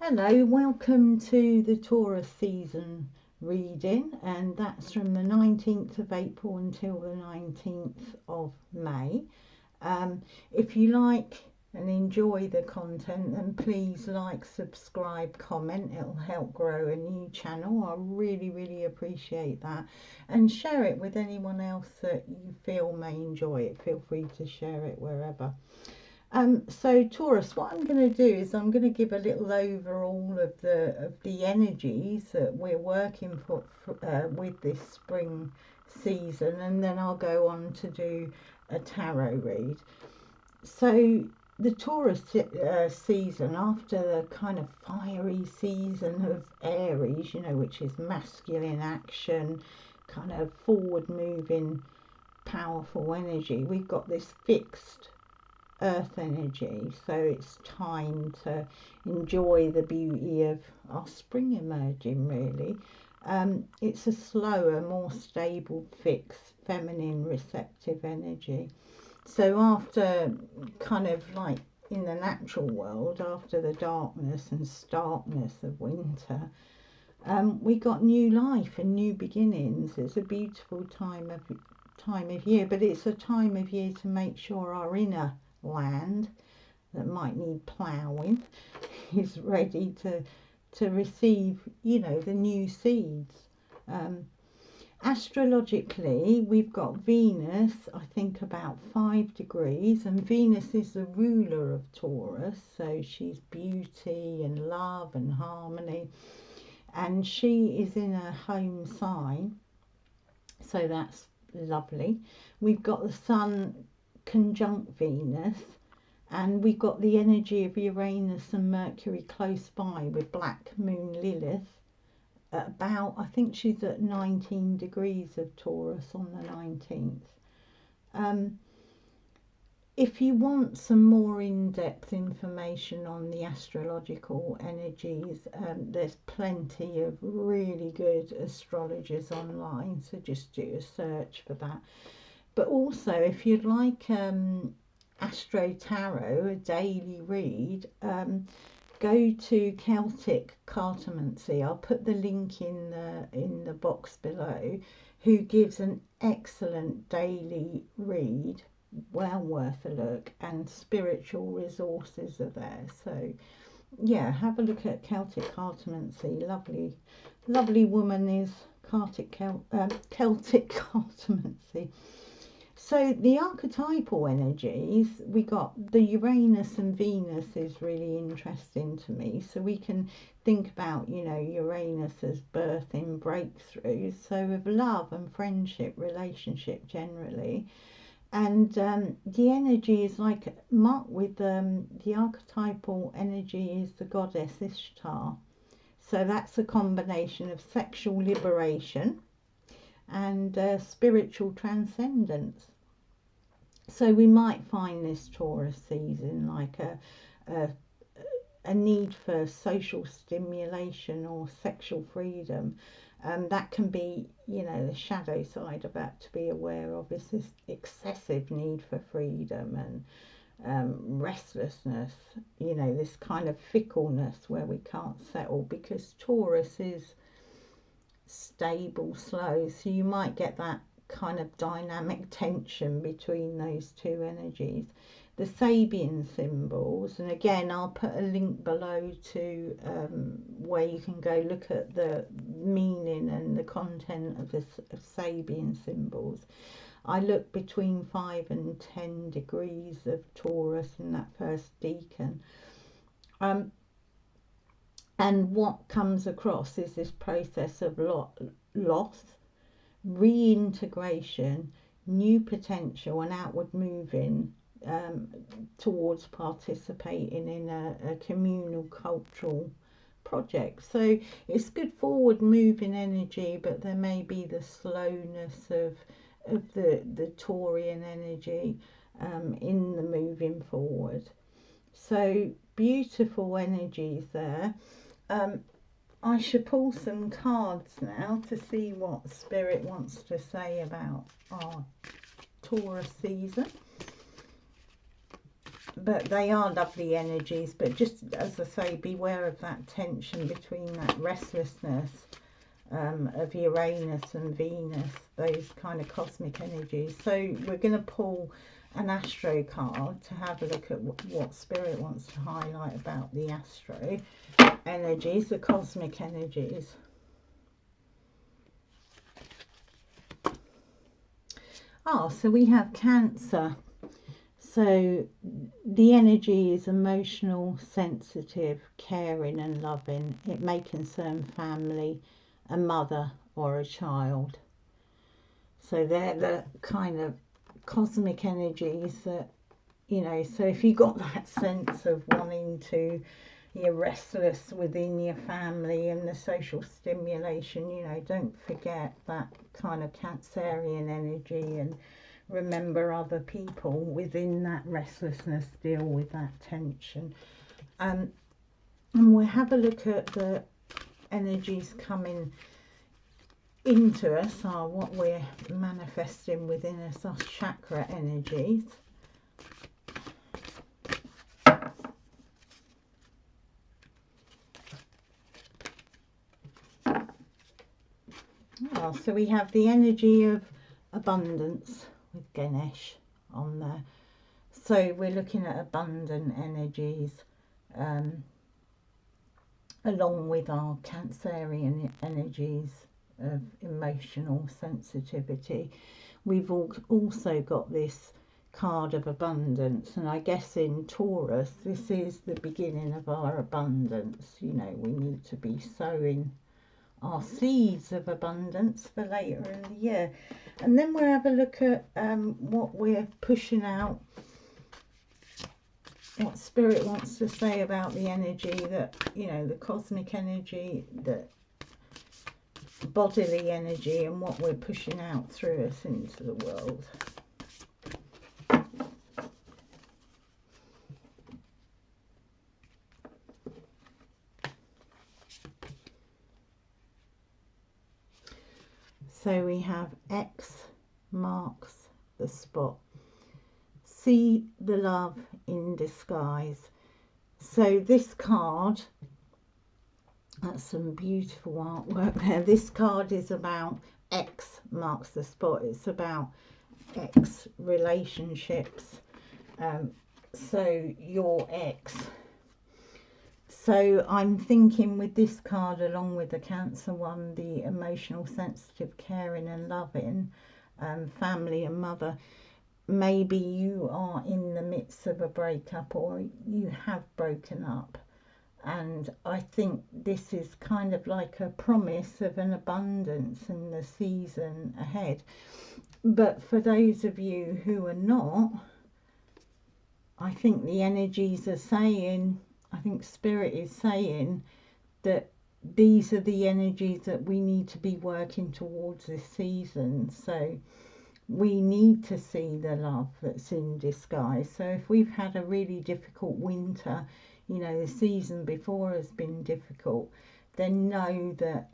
Hello, welcome to the Taurus season reading, and that's from the 19th of April until the 19th of May. If you like and enjoy the content, then please like, subscribe, comment. It'll help grow a new channel. I really appreciate that, and share it with anyone else that you feel may enjoy it. Feel free to share it wherever. So Taurus, what I'm going to do is I'm going to give a little overall of the energies that we're working with this spring season, and then I'll go on to do a tarot read. So the Taurus season, after the kind of fiery season of Aries, you know, which is masculine action, kind of forward moving, powerful energy, we've got this fixed earth energy, so it's time to enjoy the beauty of our spring emerging, really. It's a slower, more stable, fixed, feminine, receptive energy. So after kind of like in the natural world, after the darkness and starkness of winter, we got new life and new beginnings. It's a beautiful time of year, but it's a time of year to make sure our inner land that might need ploughing is ready to receive, you know, the new seeds. Astrologically, we've got Venus, I think about 5 degrees, and Venus is the ruler of Taurus, so she's beauty and love and harmony, and she is in a home sign, so that's lovely. We've got the Sun conjunct Venus, and we've got the energy of Uranus and Mercury close by with Black Moon Lilith at about, I think she's at 19 degrees of Taurus on the 19th. If you want some more in-depth information on the astrological energies, there's plenty of really good astrologers online, so just do a search for that. But also, if you'd like Astro Tarot, a daily read, go to Celtic Cartomancy. I'll put the link in the box below, who gives an excellent daily read, well worth a look, and spiritual resources are there. So yeah, have a look at Celtic Cartomancy. Lovely woman is Celtic Cartomancy. So the archetypal energies, we got the Uranus and Venus is really interesting to me. So we can think about, you know, Uranus as birthing breakthroughs, so of love and friendship, relationship generally. And the energy is like marked with the archetypal energy is the goddess Ishtar. So that's a combination of sexual liberation and spiritual transcendence. So we might find this Taurus season like a need for social stimulation or sexual freedom. That can be, you know, the shadow side of that to be aware of is this excessive need for freedom and restlessness, you know, this kind of fickleness where we can't settle, because Taurus is stable, slow, so you might get that kind of dynamic tension between those two energies. The Sabian symbols, and again I'll put a link below to where you can go look at the meaning and the content of the Sabian symbols. I look between 5 and 10 degrees of Taurus in that first decan. And what comes across is this process of loss, reintegration, new potential, and outward moving towards participating in a communal cultural project. So it's good forward moving energy, but there may be the slowness of the Taurian energy in the moving forward. So beautiful energies there. I should pull some cards now to see what Spirit wants to say about our Taurus season. but they are lovely energies. But just as I say, beware of that tension between that restlessness of Uranus and Venus, those kind of cosmic energies. So we're going to pull an Astro card to have a look at what Spirit wants to highlight about the Astro energies, the cosmic energies. So we have Cancer. So the energy is emotional, sensitive, caring and loving. It may concern family, a mother or a child. So they're the kind of cosmic energies that, you know, so if you got that sense of wanting to, you're restless within your family and the social stimulation, you know, don't forget that kind of Cancerian energy and remember other people within that restlessness, deal with that tension. And we'll have a look at the energies coming into us, are what we're manifesting within us, our chakra energies. So we have the energy of abundance with Ganesh on there. So we're looking at abundant energies along with our Cancerian energies of emotional sensitivity. We've also got this card of abundance, and I guess in Taurus this is the beginning of our abundance. You know, we need to be sowing our seeds of abundance for later in the year. And then we'll have a look at what we're pushing out, what Spirit wants to say about the energy that, you know, the cosmic energy, the bodily energy, and what we're pushing out through us into the world. So we have X marks the spot. See the love in disguise. So this card, that's some beautiful artwork there. This card is about X marks the spot. It's about X relationships. So your ex. So I'm thinking with this card, along with the Cancer one, the emotional, sensitive, caring and loving, family and mother, maybe you are in the midst of a breakup or you have broken up. And I think this is kind of like a promise of an abundance in the season ahead. But for those of you who are not, I think the energies are saying, I think Spirit is saying that these are the energies that we need to be working towards this season. So we need to see the love that's in disguise. So if we've had a really difficult winter, you know, the season before has been difficult, then know that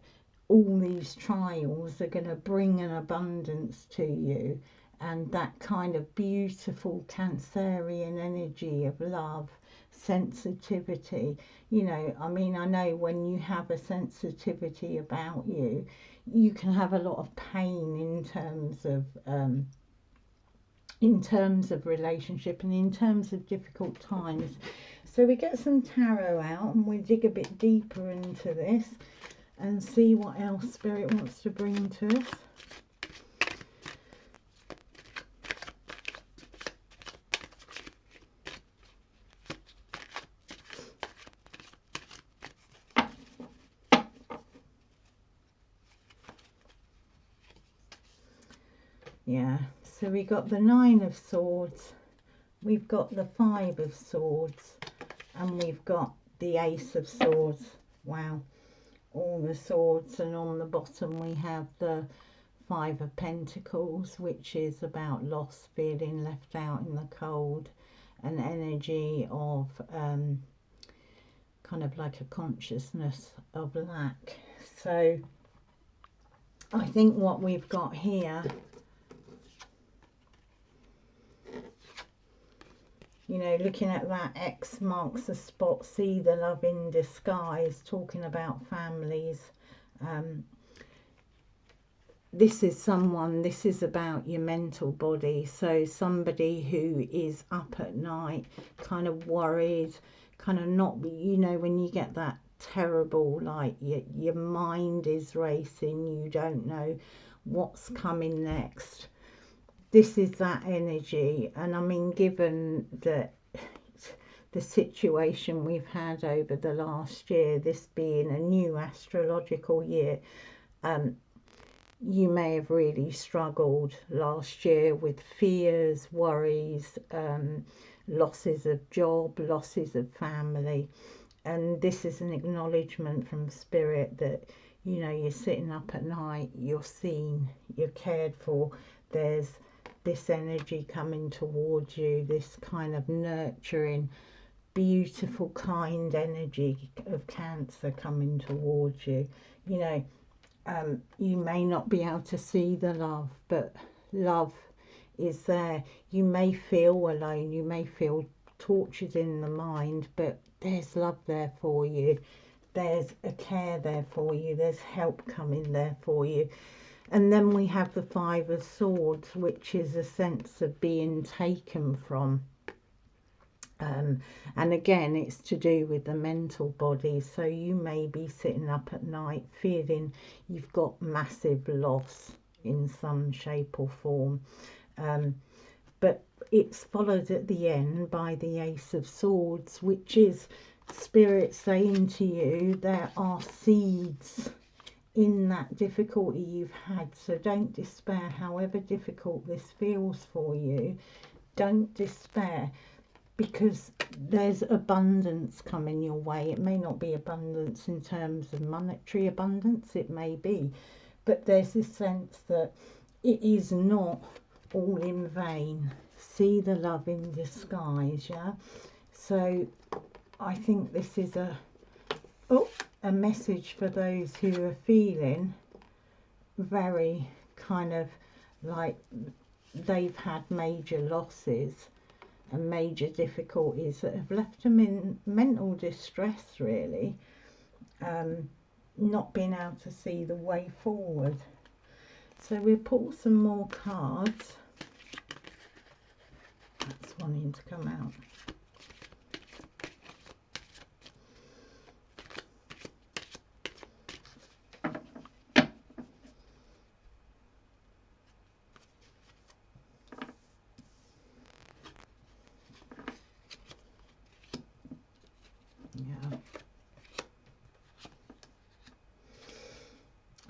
all these trials are going to bring an abundance to you, and that kind of beautiful Cancerian energy of love, sensitivity. You know, I mean, I know when you have a sensitivity about you, you can have a lot of pain in terms of relationship and in terms of difficult times. So we get some tarot out and we dig a bit deeper into this and see what else Spirit wants to bring to us. Yeah, so we got the Nine of Swords, we've got the Five of Swords, and we've got the Ace of Swords. Wow, all the swords. And on the bottom we have the Five of Pentacles, which is about loss, feeling left out in the cold, an energy of kind of like a consciousness of lack. So I think what we've got here, you you know, looking at that, X marks the spot, see the love in disguise, talking about families. This is someone, this is about your mental body. So somebody who is up at night, kind of worried, kind of not, you know, when you get that terrible, like your mind is racing, you don't know what's coming next. This is that energy. And I mean, given that the situation we've had over the last year, this being a new astrological year, you may have really struggled last year with fears, worries, losses of job, losses of family. And this is an acknowledgement from Spirit that, you know, you're sitting up at night, you're seen, you're cared for. There's this energy coming towards you, this kind of nurturing, beautiful, kind energy of Cancer coming towards you. You know, you may not be able to see the love, but love is there. You may feel alone, you may feel tortured in the mind, but there's love there for you. There's a care there for you. There's help coming there for you. And then we have the Five of Swords, which is a sense of being taken from. And again, it's to do with the mental body. So you may be sitting up at night feeling you've got massive loss in some shape or form. But it's followed at the end by the Ace of Swords, which is Spirit saying to you there are seeds in that difficulty you've had. So don't despair, however difficult this feels for you. Don't despair, because there's abundance coming your way. It may not be abundance in terms of monetary abundance, it may be, but there's this sense that it is not all in vain. See the love in disguise, yeah? So I think this is a message for those who are feeling very kind of like they've had major losses and major difficulties that have left them in mental distress, really, not being able to see the way forward. So we'll pull some more cards. That's wanting to come out.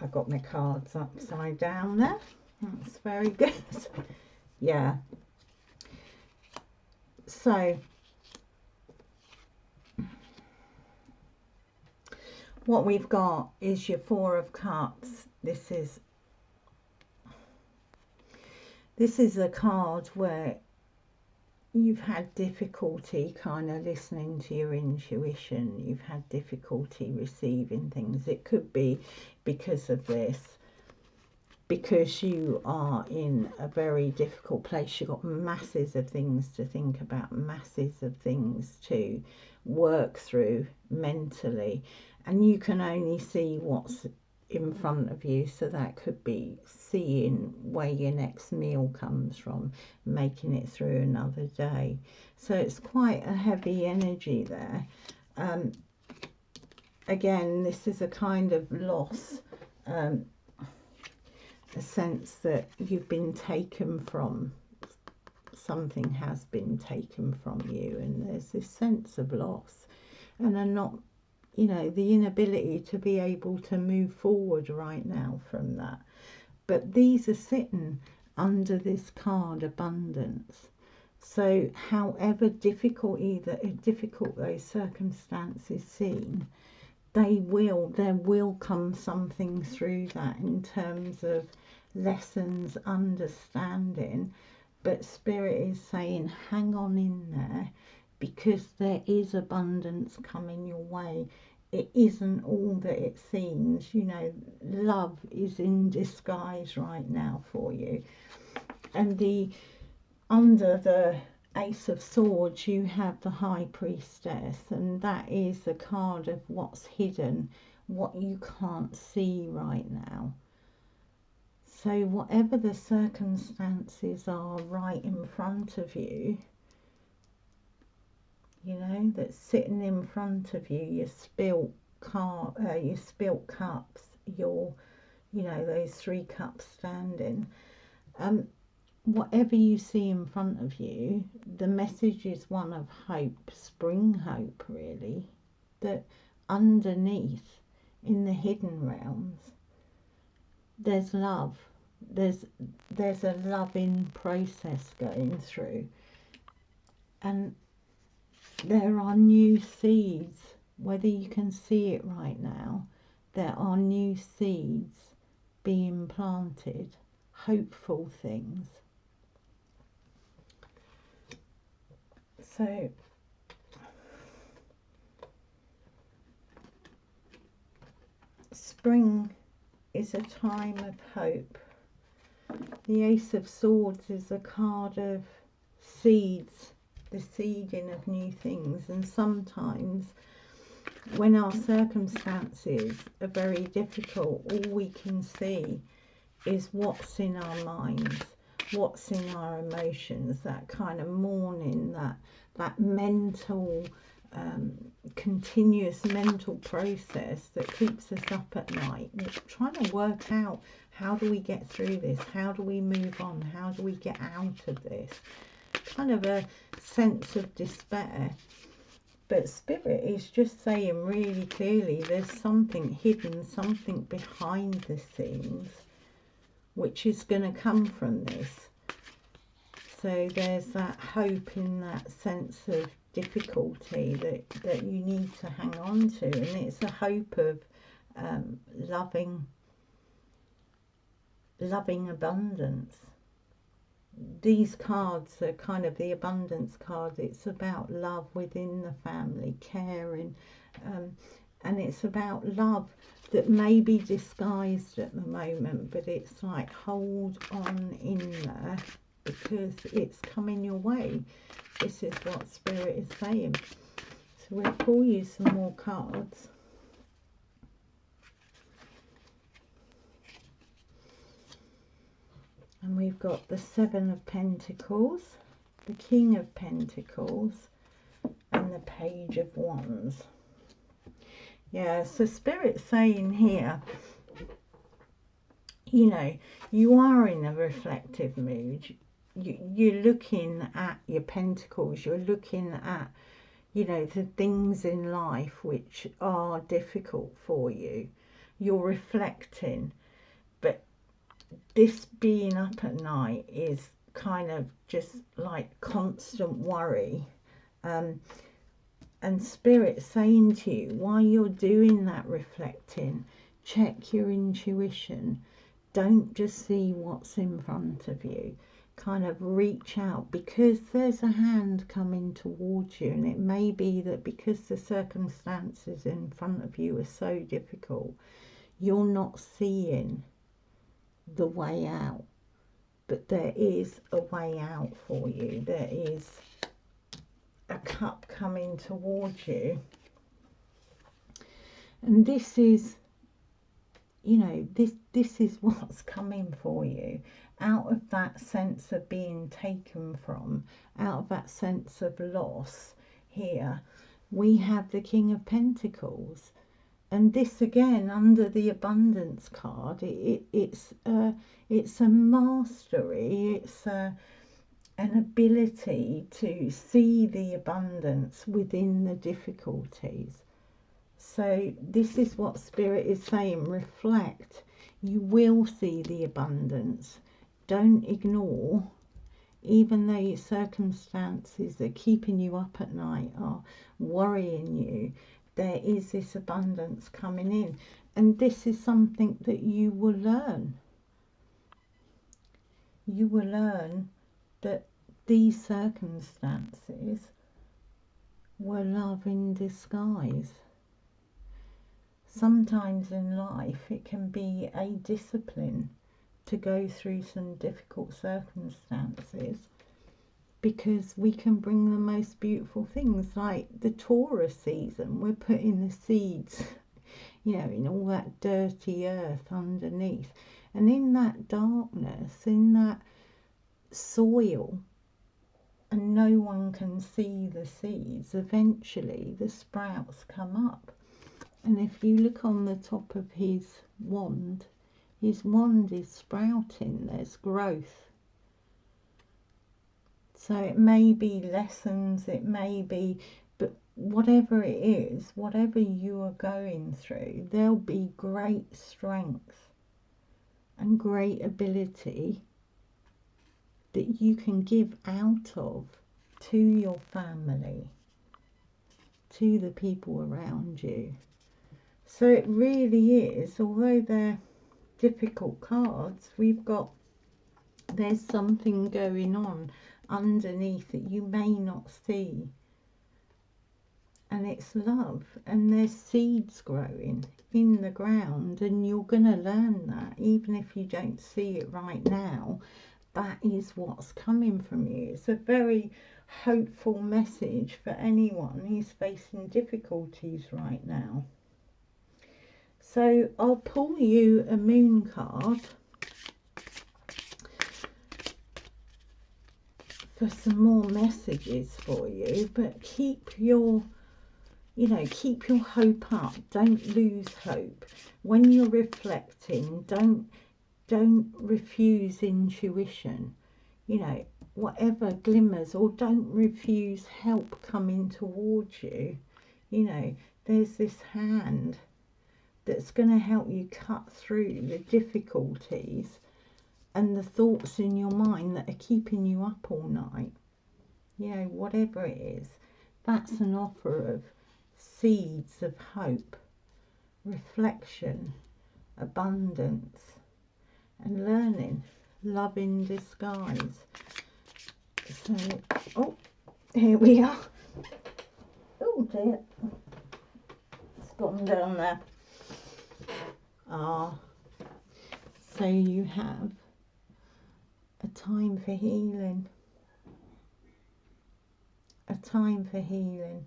I got my cards upside down there. That's very good. Yeah. So what we've got is your Four of Cups. This is a card where you've had difficulty kind of listening to your intuition. You've had difficulty receiving things. It could be because of this, because you are in a very difficult place. You've got masses of things to think about, masses of things to work through mentally, and you can only see what's in front of you. So that could be seeing where your next meal comes from, making it through another day. So it's quite a heavy energy there. Again, this is a kind of loss, a sense that you've been taken from, something has been taken from you, and there's this sense of loss and a not, you know, the inability to be able to move forward right now from that. But these are sitting under this card, abundance. So however difficult those circumstances seem, there will come something through that in terms of lessons, understanding. But Spirit is saying hang on in there, because there is abundance coming your way. It isn't all that it seems. You know, love is in disguise right now for you. And under the Ace of Swords, you have the High Priestess, and that is a card of what's hidden, what you can't see right now. So whatever the circumstances are right in front of you, you know, that's sitting in front of you, your spilt your spilt cups, your, you know, those 3 cups standing, whatever you see in front of you, the message is one of hope, spring hope really, that underneath in the hidden realms there's love, there's a loving process going through, and there are new seeds, whether you can see it right now, there are new seeds being planted, hopeful things. So spring is a time of hope. The Ace of Swords is a card of seeds, the seeding of new things, and sometimes when our circumstances are very difficult, all we can see is what's in our minds, what's in our emotions, that kind of mourning, that mental, continuous mental process that keeps us up at night, trying to work out, how do we get through this, how do we move on, how do we get out of this, kind of a sense of despair. But Spirit is just saying really clearly there's something hidden, something behind the scenes, which is going to come from this. So there's that hope in that sense of difficulty that you need to hang on to, and it's a hope of loving abundance. These cards are kind of the abundance cards. It's about love within the family, caring, and it's about love that may be disguised at the moment, but it's like hold on in there because it's coming your way. This is what Spirit is saying. So we'll pull you some more cards. And we've got the 7 of Pentacles, the King of Pentacles, and the Page of Wands. Yeah, so Spirit's saying here, you know, you are in a reflective mood. You're looking at your pentacles, you're looking at, you know, the things in life which are difficult for you. You're reflecting, but this being up at night is kind of just like constant worry. And Spirit saying to you, while you're doing that reflecting, check your intuition. Don't just see what's in front of you. Kind of reach out, because there's a hand coming towards you, and it may be that because the circumstances in front of you are so difficult, you're not seeing the way out, but there is a way out for you. There is a cup coming towards you, and this is, you know, this is what's coming for you, out of that sense of being taken from, out of that sense of loss. Here we have the King of Pentacles, and this again under the abundance card, it's a mastery, it's an ability to see the abundance within the difficulties. So this is what Spirit is saying, reflect, you will see the abundance. Don't ignore, even though your circumstances are keeping you up at night, are worrying you, there is this abundance coming in, and this is something that you will learn. You will learn that these circumstances were love in disguise. Sometimes in life it can be a discipline to go through some difficult circumstances, because we can bring the most beautiful things, like the Taurus season. We're putting the seeds, you know, in all that dirty earth underneath, and in that darkness, in that soil, and no one can see the seeds, eventually the sprouts come up. And if you look on the top of his wand is sprouting, there's growth. So it may be lessons, it may be, but whatever it is, whatever you are going through, there'll be great strength and great ability that you can give out of to your family, to the people around you. So it really is, although they're difficult cards, there's something going on underneath that you may not see. And it's love, and there's seeds growing in the ground, and you're going to learn that, even if you don't see it right now. That is what's coming from you. It's a very hopeful message for anyone who's facing difficulties right now. So I'll pull you a moon card for some more messages for you, but keep your hope up. Don't lose hope. When you're reflecting, don't refuse intuition. You know, whatever glimmers, or don't refuse help coming towards you. You know, there's this hand that's going to help you cut through the difficulties and the thoughts in your mind that are keeping you up all night. You know, whatever it is, that's an offer of seeds of hope, reflection, abundance, and learning, love in disguise. So, oh, here we are. Oh dear, it's gone down there. So you have a time for healing. A time for healing.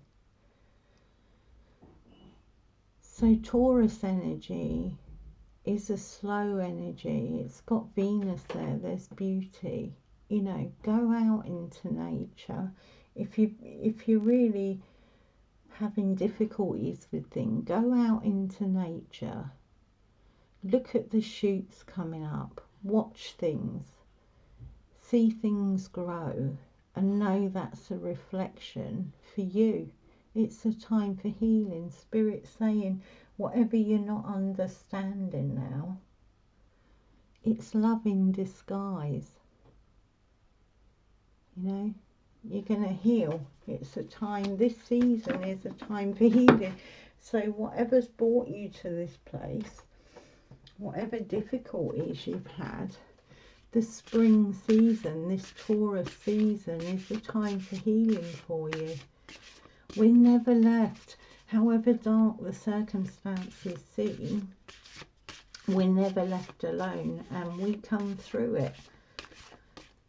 So Taurus energy is a slow energy. It's got Venus there. There's beauty. You know, go out into nature. If you're really having difficulties with things, go out into nature. Look at the shoots coming up. Watch things. See things grow, and know that's a reflection for you. It's a time for healing. Spirit saying, whatever you're not understanding now, it's love in disguise. You know, you're going to heal. It's a time, this season is a time for healing. So whatever's brought you to this place, whatever difficulties you've had, the spring season, this Taurus season, is a time for healing for you. We're never left, however dark the circumstances seem, we're never left alone, and we come through it.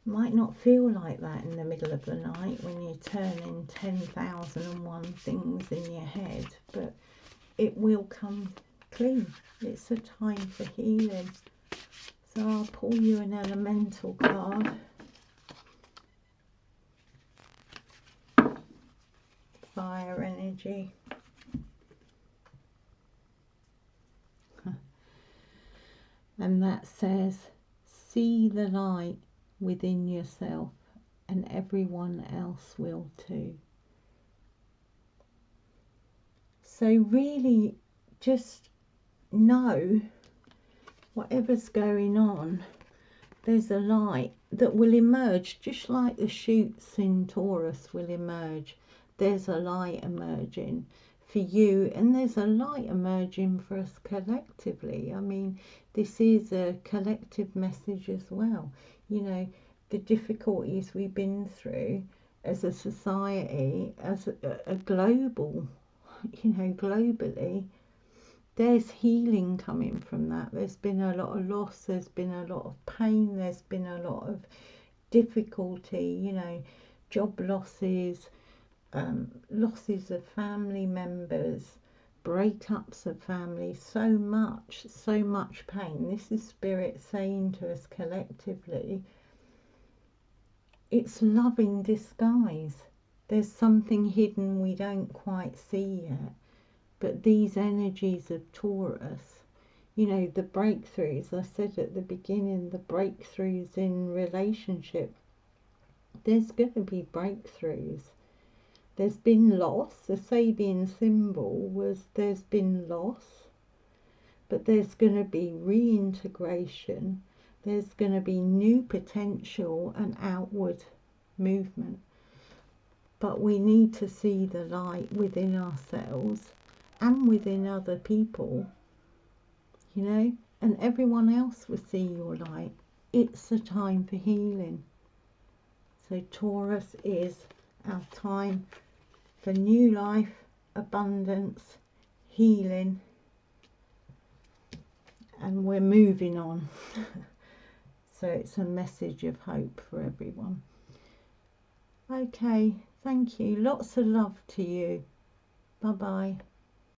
Might not feel like that in the middle of the night when you're turning 10,001 things in your head, but it will come clean. It's a time for healing. So I'll pull you an elemental card. Fire energy. And that says, see the light within yourself, and everyone else will too. So really just know, whatever's going on, there's a light that will emerge, just like the shoots in Taurus will emerge. There's a light emerging for you, and there's a light emerging for us collectively. I mean, this is a collective message as well. You know, the difficulties we've been through as a society, as a global, you know, globally, there's healing coming from that. There's been a lot of loss, there's been a lot of pain, there's been a lot of difficulty, you know, job losses, losses of family members, breakups of family, so much pain. This is Spirit saying to us collectively, it's love in disguise. There's something hidden we don't quite see yet. But these energies of Taurus, you know, the breakthroughs, I said at the beginning, the breakthroughs in relationship, there's going to be breakthroughs. There's been loss. The Sabian symbol was there's been loss, but there's going to be reintegration. There's going to be new potential and outward movement. But we need to see the light within ourselves and within other people, you know, and everyone else will see your light. It's a time for healing. So Taurus is our time for new life, abundance, healing, and we're moving on. So it's a message of hope for everyone. Okay, thank you. Lots of love to you. Bye bye.